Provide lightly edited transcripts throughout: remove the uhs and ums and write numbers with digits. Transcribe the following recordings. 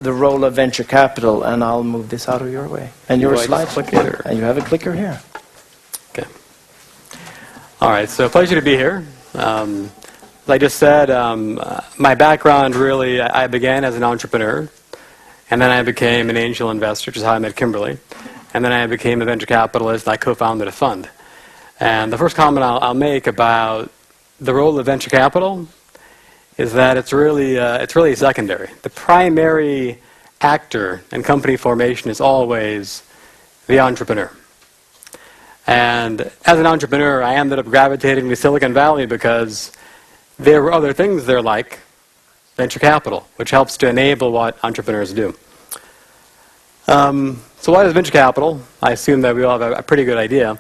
the role of venture capital, and I'll move this out of your way. And your slides. Click it, or? And you have a clicker here. Okay. All right, so pleasure to be here. As I just said, my background really, I began as an entrepreneur, and then I became an angel investor, which is how I met Kimberly. And then I became a venture capitalist, and I co-founded a fund. And the first comment I'll make about the role of venture capital is that it's really secondary. The primary actor in company formation is always the entrepreneur. And as an entrepreneur, I ended up gravitating to Silicon Valley because there were other things there like venture capital, which helps to enable what entrepreneurs do. So what is venture capital? I assume that we all have a pretty good idea.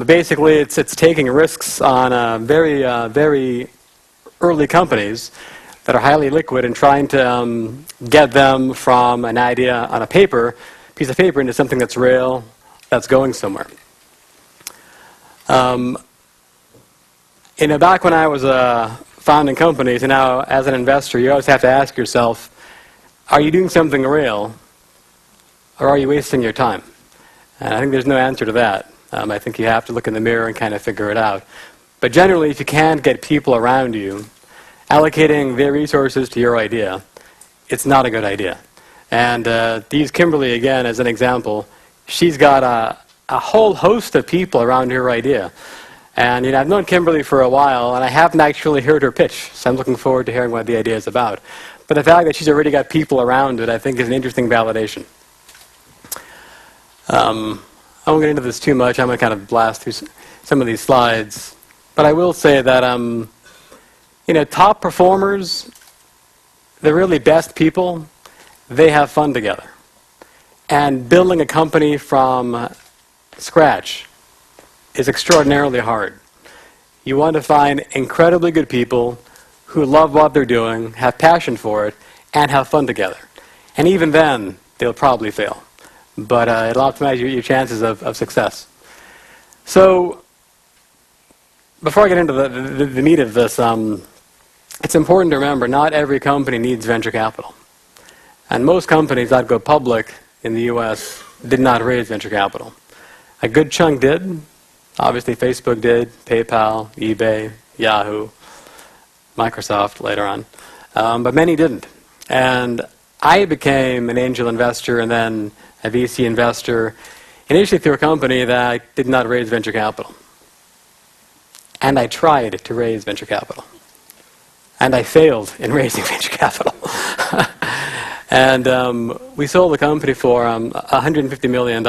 Basically, it's taking risks on very early companies that are highly liquid and trying to get them from an idea on a piece of paper into something that's real, that's going somewhere. Back when I was founding companies, and now as an investor, you always have to ask yourself, are you doing something real, or are you wasting your time? And I think there's no answer to that. I think you have to look in the mirror and kind of figure it out. But generally, if you can't get people around you allocating their resources to your idea, it's not a good idea. And to use Kimberly again as an example, she's got a whole host of people around her idea. And I've known Kimberly for a while, and I haven't actually heard her pitch, so I'm looking forward to hearing what the idea is about. But the fact that she's already got people around it, I think, is an interesting validation. I won't get into this too much. I'm going to kind of blast through some of these slides. But I will say that, top performers, the really best people, they have fun together. And building a company from scratch is extraordinarily hard. You want to find incredibly good people who love what they're doing, have passion for it, and have fun together. And even then, they'll probably fail. But it'll optimize your chances of success. So, before I get into the meat of this, it's important to remember not every company needs venture capital. And most companies that go public in the US did not raise venture capital. A good chunk did. Obviously, Facebook did, PayPal, eBay, Yahoo, Microsoft later on. But many didn't. And I became an angel investor and then a VC investor, initially through a company that did not raise venture capital. And I tried to raise venture capital. And I failed in raising venture capital. And we sold the company for $150 million.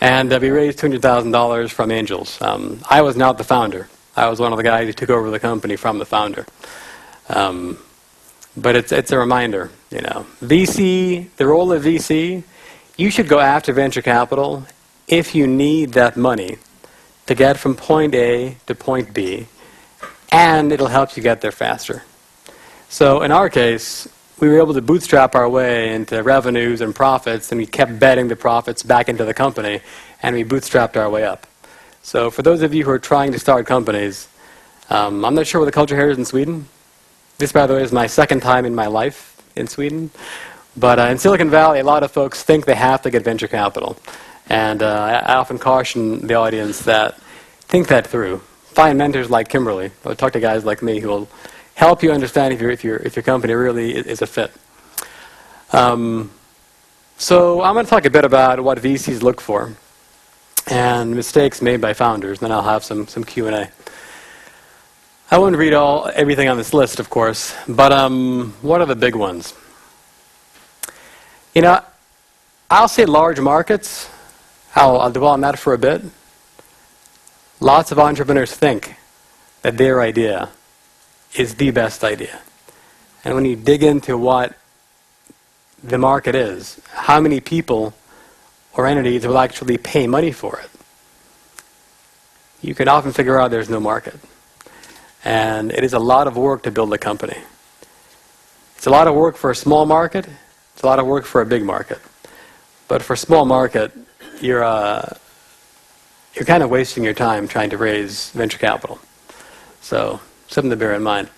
And we raised $200,000 from angels. I was not the founder. I was one of the guys who took over the company from the founder. But it's a reminder, VC, the role of VC, you should go after venture capital if you need that money to get from point A to point B, and it'll help you get there faster. So in our case, we were able to bootstrap our way into revenues and profits, and we kept betting the profits back into the company, and we bootstrapped our way up. So for those of you who are trying to start companies, I'm not sure what the culture here is in Sweden. This, by the way, is my second time in my life in Sweden. But in Silicon Valley, a lot of folks think they have to get venture capital. And I often caution the audience that think that through. Find mentors like Kimberly, or talk to guys like me who will help you understand if your company really is a fit. So I'm going to talk a bit about what VCs look for and mistakes made by founders. Then I'll have some Q&A. I won't read everything on this list, of course, but what are the big ones? I'll say large markets. I'll dwell on that for a bit. Lots of entrepreneurs think that their idea is the best idea. And when you dig into what the market is, how many people or entities will actually pay money for it, you can often figure out there's no market. And it is a lot of work to build a company. It's a lot of work for a small market. It's a lot of work for a big market. But for a small market, you're kind of wasting your time trying to raise venture capital. So something to bear in mind.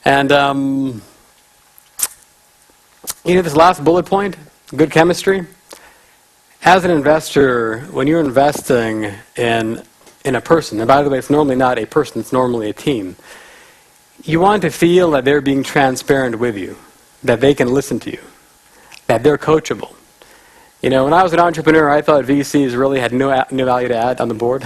And, This last bullet point, good chemistry. As an investor, when you're investing in a person, and by the way, it's normally not a person, it's normally a team, you want to feel that they're being transparent with you, that they can listen to you, that they're coachable. When I was an entrepreneur, I thought VCs really had no value to add on the board.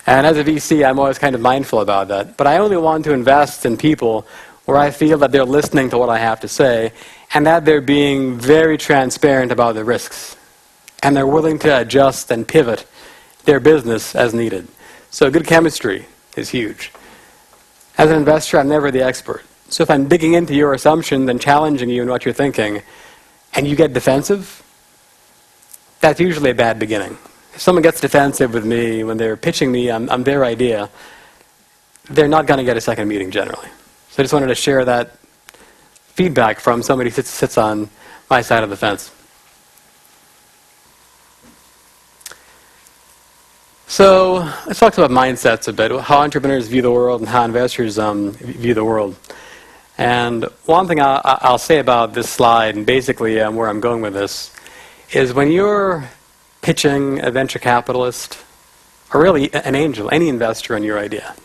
And as a VC, I'm always kind of mindful about that. But I only want to invest in people where I feel that they're listening to what I have to say and that they're being very transparent about the risks. And they're willing to adjust and pivot their business as needed. So good chemistry is huge. As an investor, I'm never the expert. So if I'm digging into your assumptions and challenging you in what you're thinking, and you get defensive, that's usually a bad beginning. If someone gets defensive with me when they're pitching me on their idea, they're not going to get a second meeting generally. So I just wanted to share that feedback from somebody who sits on my side of the fence. So let's talk about mindsets a bit, how entrepreneurs view the world and how investors view the world. And one thing I'll say about this slide, and basically where I'm going with this, is when you're pitching a venture capitalist, or really an angel, any investor in your idea,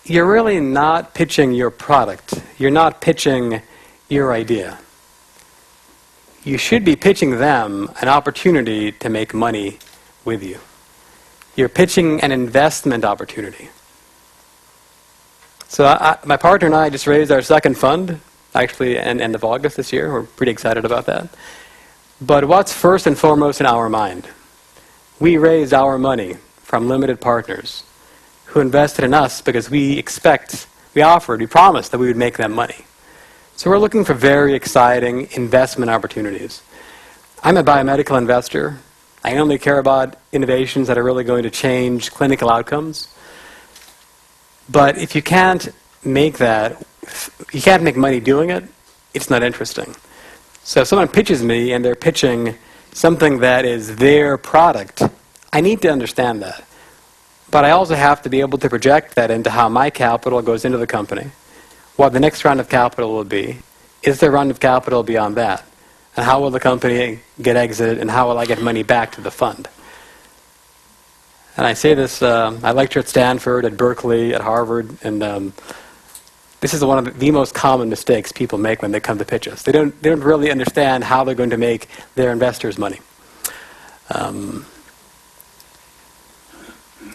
you're really not pitching your product. You're not pitching your idea. You should be pitching them an opportunity to make money with you. You're pitching an investment opportunity. So my partner and I just raised our second fund, actually, at the end of August this year. We're pretty excited about that. But what's first and foremost in our mind? We raised our money from limited partners who invested in us because we promised that we would make them money. So we're looking for very exciting investment opportunities. I'm a biomedical investor. I only care about innovations that are really going to change clinical outcomes. But if you can't make money doing it, it's not interesting. So if someone pitches me and they're pitching something that is their product, I need to understand that. But I also have to be able to project that into how my capital goes into the company, what the next round of capital will be, is there a round of capital beyond that, and how will the company get exited, and how will I get money back to the fund. And I say this, I lecture at Stanford, at Berkeley, at Harvard, and this is one of the most common mistakes people make when they come to pitch us. They don't really understand how they're going to make their investors money.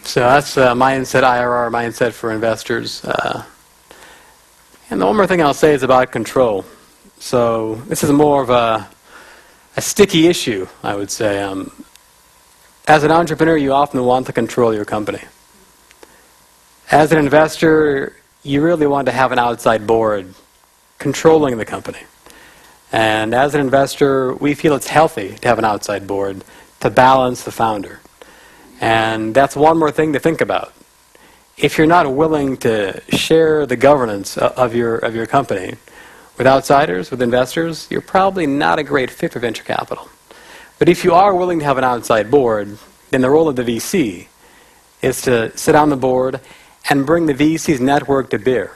So that's mindset, IRR mindset for investors. And the one more thing I'll say is about control. So this is more of a sticky issue, I would say. As an entrepreneur, you often want to control your company. As an investor, you really want to have an outside board controlling the company. And as an investor, we feel it's healthy to have an outside board to balance the founder. And that's one more thing to think about. If you're not willing to share the governance of your company with outsiders, with investors, you're probably not a great fit for venture capital. But if you are willing to have an outside board, then the role of the VC is to sit on the board and bring the VC's network to bear.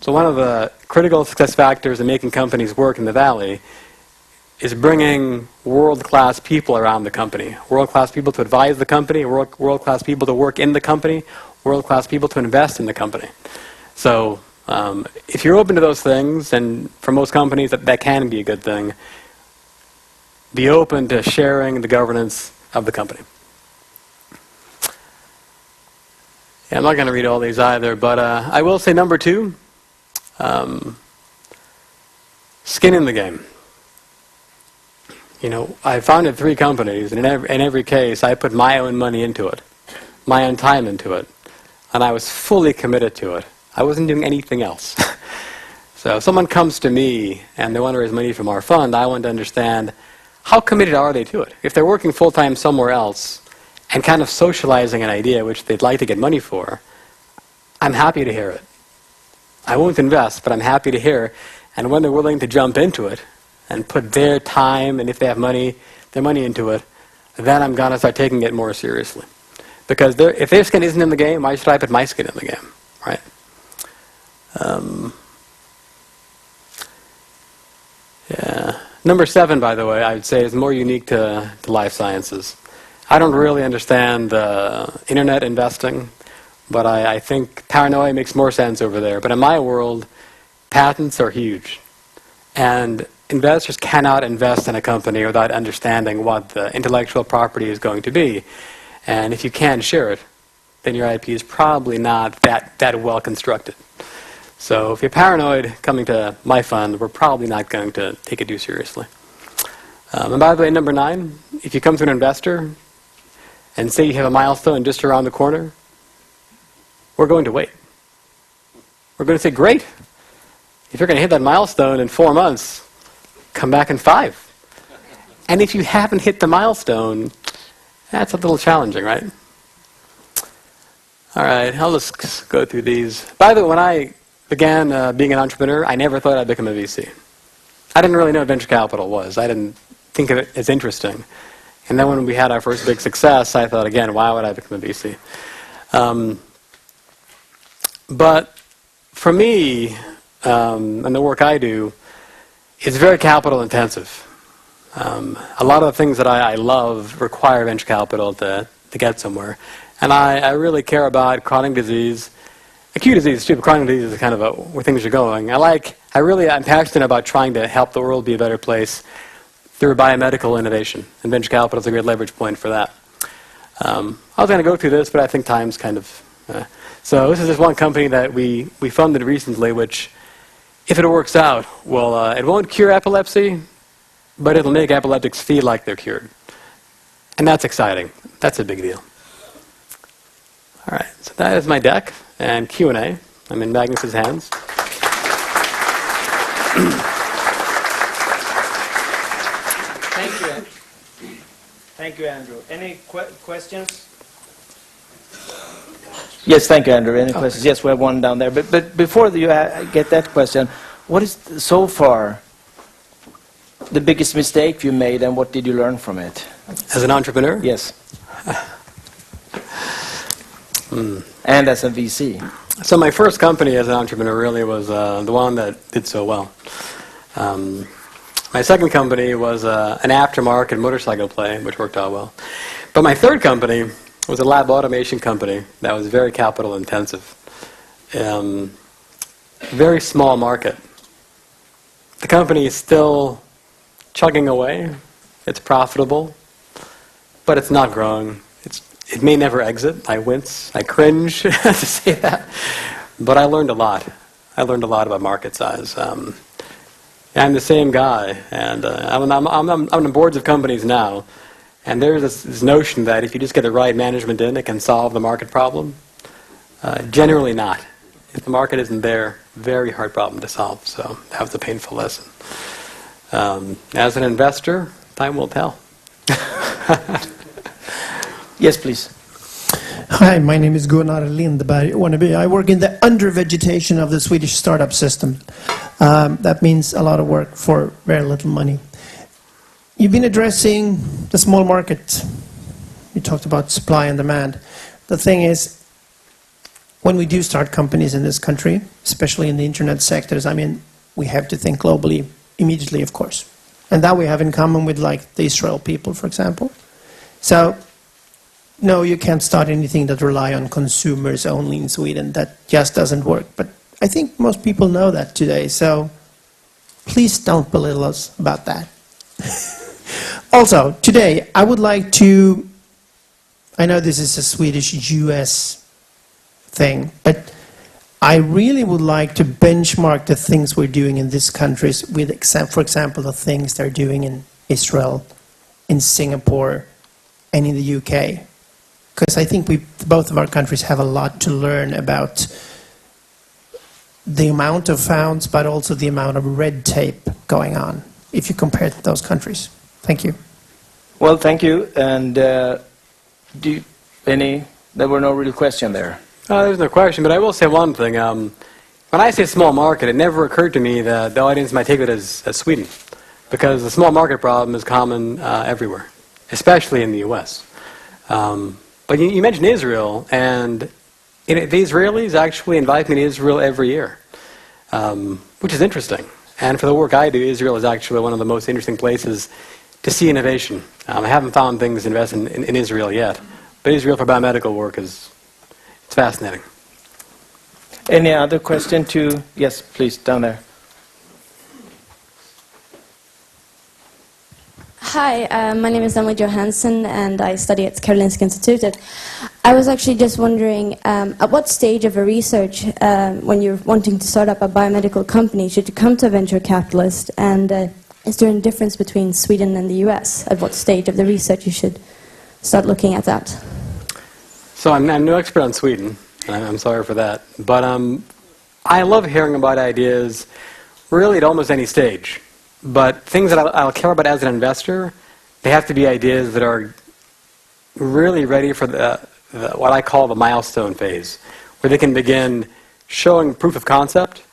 So one of the critical success factors in making companies work in the Valley is bringing world-class people around the company, world-class people to advise the company, world-class people to work in the company, world-class people to invest in the company. So if you're open to those things, and for most companies that can be a good thing, be open to sharing the governance of the company. Yeah, I'm not going to read all these either, but I will say number 2, skin in the game. I founded 3 companies, and in every case, I put my own money into it, my own time into it, and I was fully committed to it. I wasn't doing anything else. So if someone comes to me and they want to raise money from our fund, I want to understand how committed are they to it. If they're working full-time somewhere else and kind of socializing an idea which they'd like to get money for, I'm happy to hear it. I won't invest, but I'm happy to hear. And when they're willing to jump into it and put their time, and if they have money, their money into it, then I'm going to start taking it more seriously. Because if their skin isn't in the game, why should I put my skin in the game, right? Yeah. Number 7, by the way, I would say is more unique to life sciences. I don't really understand internet investing, but I think paranoia makes more sense over there. But in my world, patents are huge. And investors cannot invest in a company without understanding what the intellectual property is going to be. And if you can't share it, then your IP is probably not that well constructed. So if you're paranoid coming to my fund, we're probably not going to take it too seriously. And by the way, number 9, if you come to an investor and say you have a milestone just around the corner, we're going to wait. We're going to say, great. If you're going to hit that milestone in 4 months, come back in 5. And if you haven't hit the milestone, that's a little challenging, right? All right, I'll just go through these. By the way, when I began being an entrepreneur, I never thought I'd become a VC. I didn't really know what venture capital was. I didn't think of it as interesting. And then when we had our first big success, I thought, again, why would I become a VC? But for me, and the work I do, it's very capital intensive. A lot of the things that I love require venture capital to get somewhere. And I really care about chronic disease. Acute disease too, but chronic disease is kind of where things are going. I'm passionate about trying to help the world be a better place through biomedical innovation. And venture capital is a great leverage point for that. I was going to go through this, but I think time's kind of... So this is just one company that we funded recently, which, if it works out, well, it won't cure epilepsy, but it'll make epileptics feel like they're cured. And that's exciting. That's a big deal. All right, so that is my deck and Q&A. I'm in Magnus's hands. Thank you. Thank you, Andrew. Any questions? Yes, thank you, Andrew. Any questions? Yes, we have one down there. But before you get that question, what is so far the biggest mistake you made, and what did you learn from it? As an entrepreneur? Yes. And as a VC. So my first company as an entrepreneur really was the one that did so well. My second company was an aftermarket motorcycle play, which worked out well. But my third company was a lab automation company that was very capital intensive. Very small market. The company is still chugging away. It's profitable, but it's not growing. It may never exit. I wince. I cringe to say that. But I learned a lot. I learned a lot about market size. I'm the same guy, and I'm on the boards of companies now, and there's this notion that if you just get the right management in, it can solve the market problem. Generally not. If the market isn't there, very hard problem to solve. So that was a painful lesson. As an investor, time will tell. Yes, please. Hi, my name is Gunnar Lindberg. I work in the under-vegetation of the Swedish startup system. That means a lot of work for very little money. You've been addressing the small market. You talked about supply and demand. The thing is, when we do start companies in this country, especially in the internet sectors, we have to think globally immediately, of course. And that we have in common with, like, the Israel people, for example. So, no, you can't start anything that rely on consumers only in Sweden. That just doesn't work. But I think most people know that today. So please don't belittle us about that. Also, today, I would like to... I know this is a Swedish-US thing, but I really would like to benchmark the things we're doing in these countries with, for example, the things they're doing in Israel, in Singapore, and in the UK. Because I think both of our countries have a lot to learn about the amount of funds, but also the amount of red tape going on, if you compare those countries. Thank you. Well, thank you. And there were no real questions there. There's no question, but I will say one thing. When I say small market, it never occurred to me that the audience might take it as Sweden, because the small market problem is common everywhere, especially in the U.S. But you mentioned Israel, and the Israelis actually invite me to Israel every year, which is interesting. And for the work I do, Israel is actually one of the most interesting places to see innovation. I haven't found things to invest in Israel yet, but Israel for biomedical work it's fascinating. Any other question to... Yes, please, down there. Hi, my name is Emily Johansson, and I study at Karolinska Institutet. I was actually just wondering, at what stage of a research, when you're wanting to start up a biomedical company, should you come to a venture capitalist, and is there any difference between Sweden and the US? At what stage of the research you should start looking at that? So I'm no expert on Sweden, and I'm sorry for that, but I love hearing about ideas really at almost any stage. But things that I'll care about as an investor, they have to be ideas that are really ready for what I call the milestone phase, where they can begin showing proof of concept,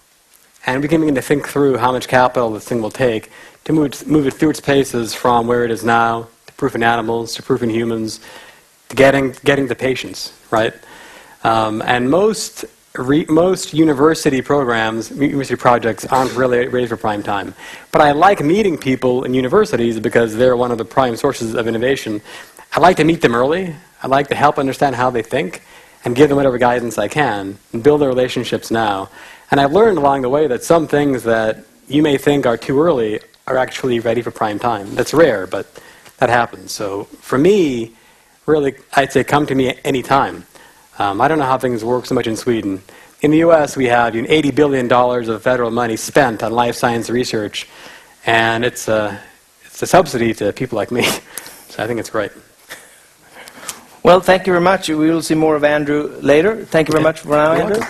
and we can begin to think through how much capital this thing will take to move it through its paces from where it is now to proof in animals, to proof in humans, to getting to patients, right? And most university programs, university projects aren't really ready for prime time. But I like meeting people in universities because they're one of the prime sources of innovation. I like to meet them early. I like to help understand how they think and give them whatever guidance I can and build their relationships now. And I've learned along the way that some things that you may think are too early are actually ready for prime time. That's rare, but that happens. So for me, really, I'd say come to me anytime. I don't know how things work so much in Sweden. In the U.S., we have $80 billion of federal money spent on life science research, and it's a subsidy to people like me. So I think it's great. Well, thank you very much. We will see more of Andrew later. Thank you very much for now, Andrew.